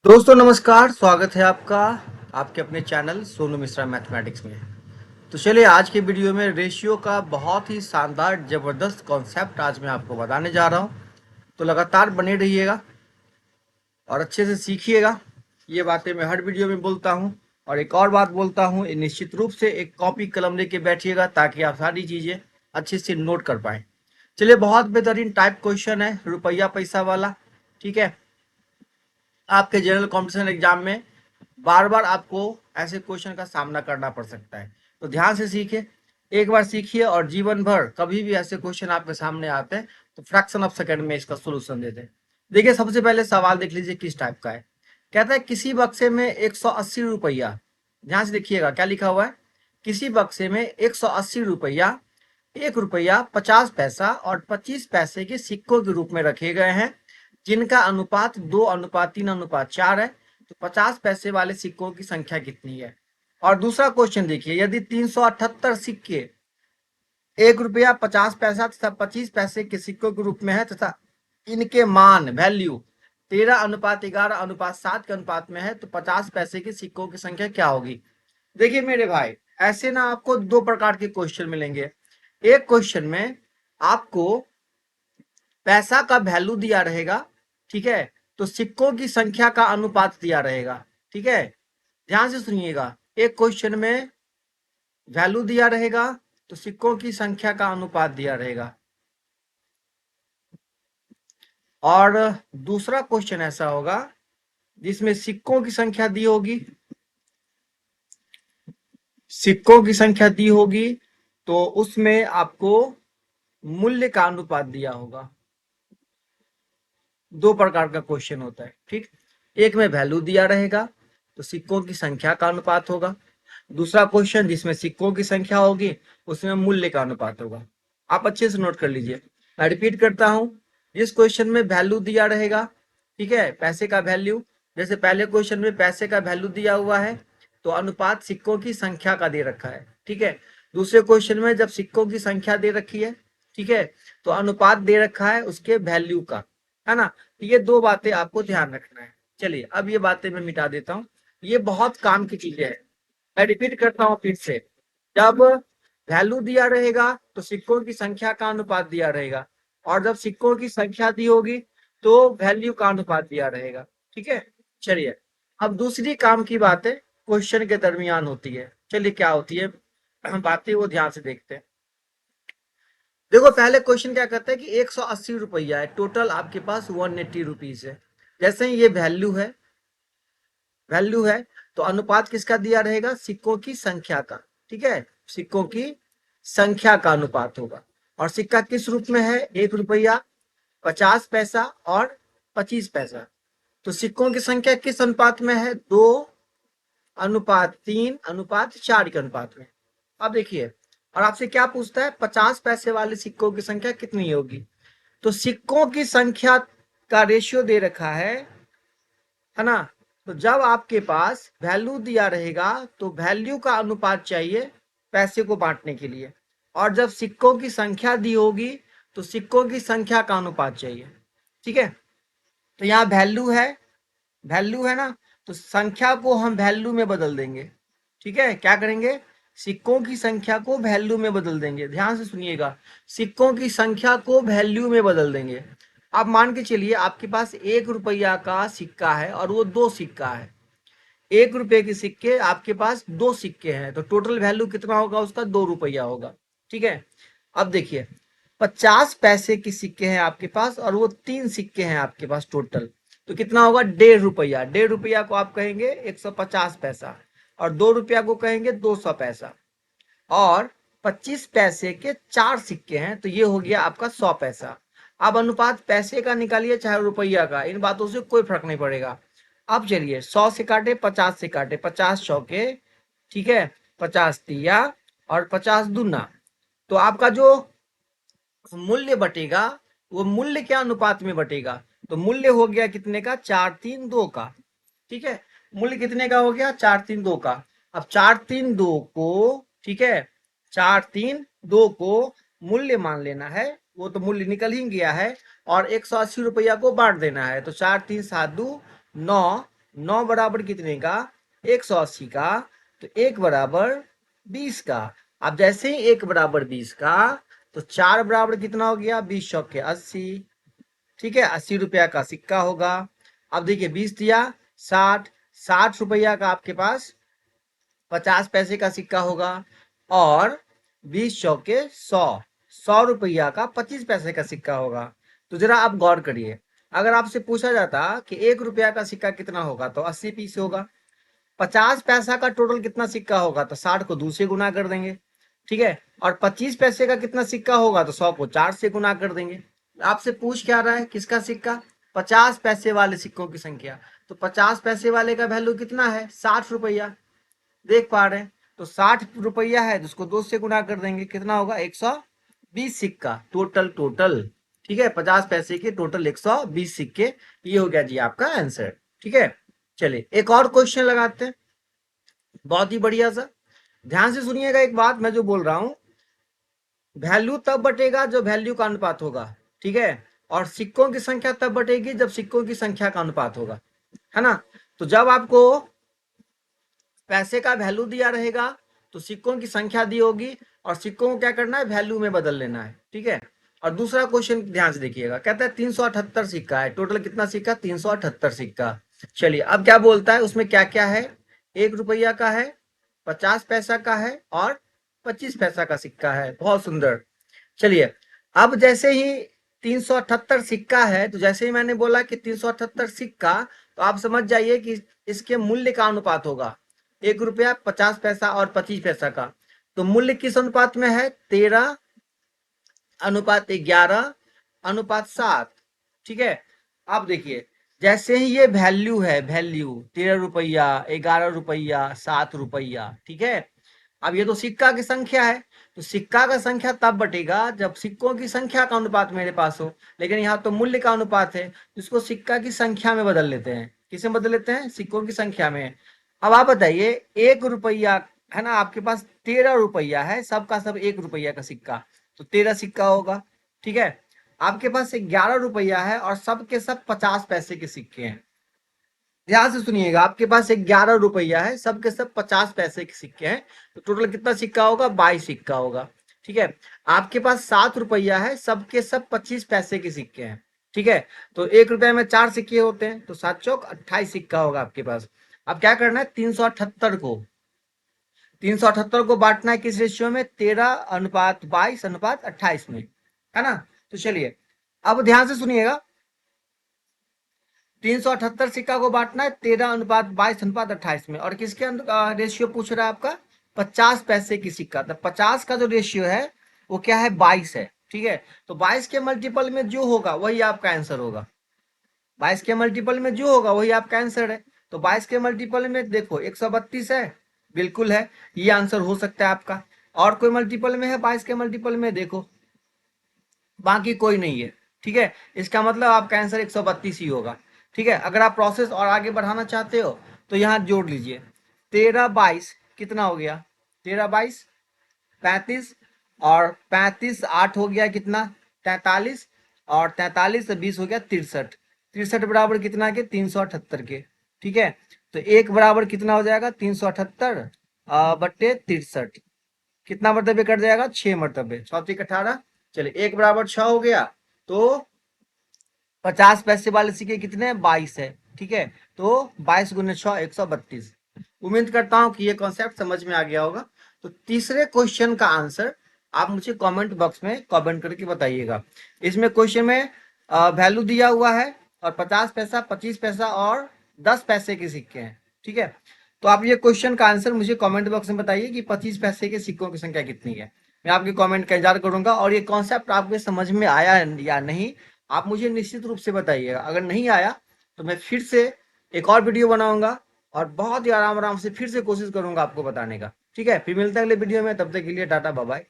दोस्तों नमस्कार, स्वागत है आपका आपके अपने चैनल सोनू मिश्रा मैथमेटिक्स में। तो चलिए आज के वीडियो में रेशियो का बहुत ही शानदार ज़बरदस्त कॉन्सेप्ट आज मैं आपको बताने जा रहा हूँ। तो लगातार बने रहिएगा और अच्छे से सीखिएगा। ये बातें मैं हर वीडियो में बोलता हूँ। और एक और बात बोलता हूँ, निश्चित रूप से एक कॉपी कलम लेके बैठिएगा ताकि आप सारी चीज़ें अच्छे से नोट कर पाएँ। चलिए, बहुत बेहतरीन टाइप क्वेश्चन है, रुपया पैसा वाला। ठीक है, आपके जनरल कॉम्पिटिशन एग्जाम में बार बार आपको ऐसे क्वेश्चन का सामना करना पड़ सकता है। तो ध्यान से सीखिए, एक बार सीखिए और जीवन भर कभी भी ऐसे क्वेश्चन आपके सामने आते हैं तो फ्रैक्शन ऑफ सेकंड में इसका सोल्यूशन देते हैं। देखिए, सबसे पहले सवाल देख लीजिए किस टाइप का है। कहता है किसी बक्से में 180 रुपया, ध्यान से देखिएगा क्या लिखा हुआ है। किसी बक्से में 180 रुपया, 1 रुपया 50 पैसा और 25 पैसे के सिक्कों के रूप में रखे गए हैं, जिनका अनुपात 2:3:4 है। तो 50 पैसे वाले सिक्कों की संख्या कितनी है। और दूसरा क्वेश्चन देखिए, यदि 378 सिक्के 1 रुपया 50 पैसा तथा 25 पैसे के सिक्कों के रूप में है तथा इनके मान वैल्यू 13:11:7 के अनुपात में है, तो 50 पैसे के सिक्कों की संख्या क्या होगी। देखिए मेरे भाई, ऐसे ना आपको दो प्रकार के क्वेश्चन मिलेंगे। एक क्वेश्चन में आपको पैसा का वैल्यू दिया रहेगा, ठीक है, तो सिक्कों की संख्या का अनुपात दिया रहेगा। ठीक है, ध्यान से सुनिएगा, एक क्वेश्चन में वैल्यू दिया रहेगा तो सिक्कों की संख्या का अनुपात दिया रहेगा। और दूसरा क्वेश्चन ऐसा होगा जिसमें सिक्कों की संख्या दी होगी, सिक्कों की संख्या दी होगी तो उसमें आपको मूल्य का अनुपात दिया होगा। दो प्रकार का क्वेश्चन होता है। ठीक, एक में वैल्यू दिया रहेगा तो सिक्कों की संख्या का अनुपात होगा। दूसरा क्वेश्चन जिसमें सिक्कों की संख्या होगी उसमें मूल्य का अनुपात होगा। आप अच्छे से नोट कर लीजिए। मैं रिपीट करता हूं, इस क्वेश्चन में वैल्यू दिया रहेगा, ठीक है, पैसे का वैल्यू। जैसे पहले क्वेश्चन में पैसे का वैल्यू दिया हुआ है तो अनुपात सिक्कों की संख्या का दे रखा है। ठीक है, दूसरे क्वेश्चन में जब सिक्कों की संख्या दे रखी है, ठीक है, तो अनुपात दे रखा है उसके वैल्यू का, है ना। तो ये दो बातें आपको ध्यान रखना है। चलिए अब ये बातें मैं मिटा देता हूँ, ये बहुत काम की चीजें है। मैं रिपीट करता हूँ फिर से, जब वैल्यू दिया रहेगा तो सिक्कों की संख्या का अनुपात दिया रहेगा, और जब सिक्कों की संख्या दी होगी तो वैल्यू का अनुपात दिया रहेगा। ठीक है, चलिए अब दूसरी काम की बातें क्वेश्चन के दरमियान होती है। चलिए क्या होती है बातें, वो ध्यान से देखते हैं। देखो पहले क्वेश्चन क्या कहता है कि 180 रुपया है, टोटल आपके पास 180 रुपीज है। जैसे ही ये वैल्यू है तो अनुपात किसका दिया रहेगा, सिक्कों की संख्या का। ठीक है, सिक्कों की संख्या का अनुपात होगा। और सिक्का किस रूप में है, 1 रुपया 50 पैसा और 25 पैसा। तो सिक्कों की संख्या किस अनुपात में है, 2:3:4 के अनुपात में। अब देखिए, और आपसे क्या पूछता है, 50 पैसे वाले सिक्कों की संख्या कितनी होगी। तो सिक्कों की संख्या का रेशियो दे रखा है ना। तो जब आपके पास वैल्यू दिया रहेगा तो वैल्यू का अनुपात चाहिए पैसे को बांटने के लिए, और जब सिक्कों की संख्या दी होगी तो सिक्कों की संख्या का अनुपात चाहिए। ठीक है, तो यहाँ वैल्यू है ना, तो संख्या को हम वैल्यू में बदल देंगे। ठीक है, क्या करेंगे, सिक्कों की संख्या को वैल्यू में बदल देंगे। ध्यान से सुनिएगा, सिक्कों की संख्या को वैल्यू में बदल देंगे। आप मान के चलिए आपके पास 1 रुपया का सिक्का है और वो 2 सिक्का है। 1 रुपये के सिक्के आपके पास 2 सिक्के हैं, तो टोटल वैल्यू कितना होगा उसका, 2 रुपया होगा। ठीक है, अब देखिए 50 पैसे के सिक्के हैं आपके पास और वो 3 सिक्के हैं आपके पास टोटल, तो कितना होगा, 1.5 रुपया। 1.5 रुपया को आप कहेंगे 150 पैसा, और 2 रुपया को कहेंगे 200 पैसा। और 25 पैसे के 4 सिक्के हैं तो ये हो गया आपका 100 पैसा। अब अनुपात पैसे का निकालिए चाहे रुपया का, इन बातों से कोई फर्क नहीं पड़ेगा। अब चलिए 100 से काटे, 50 से काटे, 50 चौके, ठीक है, 50 तिया और 50 दूना। तो आपका जो मूल्य बटेगा वो मूल्य क्या अनुपात में बटेगा, तो मूल्य हो गया कितने का, 432 का। ठीक है, मूल्य कितने का हो गया, 432 का। अब 432 को, ठीक है, 432 को मूल्य मान लेना है, वो तो मूल्य निकल ही गया है, और 180 रुपया को बांट देना है। तो 4 3 7 2 9, 9 बराबर कितने का? 180 का। तो 1 बराबर 20 का। अब जैसे ही 1 बराबर 20 का, तो 4 बराबर कितना हो गया? 20 चौके 80। ठीक है, 80 रुपया का सिक्का होगा। अब देखिए 20 दिया 60, 60 रुपया का आपके पास 50 पैसे का सिक्का होगा। और 20 चौके 100, 100 रुपया का 25 पैसे का सिक्का होगा। तो जरा आप गौर करिए, अगर आपसे पूछा जाता कि 1 रुपया का सिक्का कितना होगा, तो 80 पीस होगा। 50 पैसा का टोटल कितना सिक्का होगा, तो 60 को 2 से गुना कर देंगे। ठीक है, और 25 पैसे का कितना सिक्का होगा, तो 100 को 4 से गुना कर देंगे। आपसे पूछ क्या रहा है, किसका सिक्का? 50 पैसे वाले सिक्कों की संख्या। तो 50 पैसे वाले का वैल्यू कितना है? 60 रुपया। देख पा रहे हैं? तो 60 रुपया है, तो उसको 2 से गुना कर देंगे, कितना होगा? 120 सिक्का टोटल। टोटल ठीक है, 50 पैसे के टोटल 120 सिक्के। ये हो गया जी आपका आंसर। ठीक है, चलिए एक और क्वेश्चन लगाते हैं, बहुत ही बढ़िया सा। ध्यान से सुनिएगा एक बात मैं जो बोल रहा हूं, वैल्यू तब बटेगा जब वैल्यू का अनुपात होगा। ठीक है, और सिक्कों की संख्या तब बटेगी जब सिक्कों की संख्या का अनुपात होगा, है ना? तो जब आपको पैसे का वैल्यू दिया रहेगा, तो सिक्कों की संख्या दी होगी, और सिक्कों को क्या करना है? वैल्यू में बदल लेना है। ठीक है, और दूसरा क्वेश्चन ध्यान से देखिएगा, कहता है 378 सिक्का है, टोटल कितना सिक्का? 378 सिक्का। चलिए अब क्या बोलता है, उसमें क्या क्या है? 1 रुपया का है, 50 पैसा का है, और 25 पैसा का सिक्का है। बहुत सुंदर। चलिए अब जैसे ही 378 सिक्का है, तो जैसे ही मैंने बोला कि 378 सिक्का, तो आप समझ जाइए कि इसके मूल्य का अनुपात होगा 1 रुपया, 50 पैसा और 25 पैसा का। तो मूल्य किस अनुपात में है? 13:11:7। ठीक है, अब देखिए जैसे ही ये वैल्यू है, वैल्यू 13 रुपया, 11 रुपया, 7 रुपया। ठीक है, अब ये तो सिक्का की संख्या है, तो सिक्का का संख्या तब बटेगा जब सिक्कों की संख्या का अनुपात मेरे पास हो। लेकिन यहाँ तो मूल्य का अनुपात है, तो इसको सिक्का की संख्या में बदल लेते हैं। किसे बदल लेते हैं? सिक्कों की संख्या में। अब आप बताइए 1 रुपया है ना, आपके पास 13 रुपया है, सबका सब 1 रुपया का सिक्का, तो 13 सिक्का होगा। ठीक है, आपके पास 11 रुपया है और सबके सब 50 पैसे के सिक्के हैं। ध्यान से सुनिएगा, आपके पास 11 रुपया है, सबके सब 50 पैसे के सिक्के हैं, तो टोटल कितना सिक्का होगा? 22 सिक्का होगा। ठीक है, आपके पास 7 रुपया है, सबके सब 25 पैसे के सिक्के हैं। ठीक है, तो 1 रुपए में 4 सिक्के होते हैं, तो 7 चौक 28 सिक्का होगा आपके पास। अब क्या करना है? 378 को बांटना है किस रेशियो में? 13:22:28 में, है ना? तो चलिए अब ध्यान से सुनिएगा, 378 सिक्का को बांटना है 13:22:28 में, और किसके रेशियो पूछ रहा है आपका? 50 पैसे की सिक्का। तो 50 का जो रेशियो है वो क्या है? 22 है। ठीक है, तो 22 के मल्टीपल में जो होगा वही आपका आंसर होगा। 22 के मल्टीपल में जो होगा वही आपका आंसर है। तो 22 के मल्टीपल में देखो 132 है, बिल्कुल है, ये आंसर हो सकता है आपका। और कोई मल्टीपल में है 22 के मल्टीपल में? देखो बाकी कोई नहीं है। ठीक है, इसका मतलब आपका आंसर 132 ही होगा। ठीक है, अगर आप प्रोसेस और आगे बढ़ाना चाहते हो तो यहाँ जोड़ लीजिए, 13:22 कितना हो गया? 13:22 35, और 35 8 हो गया कितना? 43, और 43 से 20 हो गया 63। 63 बराबर कितना के? 378 के। ठीक है, तो एक बराबर कितना हो जाएगा? 378 बट्टे 63, कितना मरतबे कट जाएगा? 6 मरतबे, 6×18। चलिए एक बराबर 6 हो गया, तो 50 पैसे वाले सिक्के कितने? 22 है। ठीक है, तो 22 गुने 6 132। उम्मीद करता हूं कि ये कॉन्सेप्ट समझ में आ गया होगा। तो तीसरे क्वेश्चन का आंसर आप मुझे कमेंट बॉक्स में कमेंट करके बताइएगा। इसमें क्वेश्चन में वैल्यू दिया हुआ है, और 50 पैसा, 25 पैसा और 10 पैसे के सिक्के हैं। ठीक है, तो आप ये क्वेश्चन का आंसर मुझे कमेंट बॉक्स में बताइए कि 25 पैसे के सिक्कों की संख्या कितनी है। मैं आपके कमेंट का इंतजार करूंगा, और ये कॉन्सेप्ट आपके समझ में आया या नहीं आप मुझे निश्चित रूप से बताइएगा। अगर नहीं आया तो मैं फिर से एक और वीडियो बनाऊंगा, और बहुत ही आराम आराम से फिर से कोशिश करूंगा आपको बताने का। ठीक है, फिर मिलते हैं अगले वीडियो में, तब तक के लिए टाटा बाय बाय।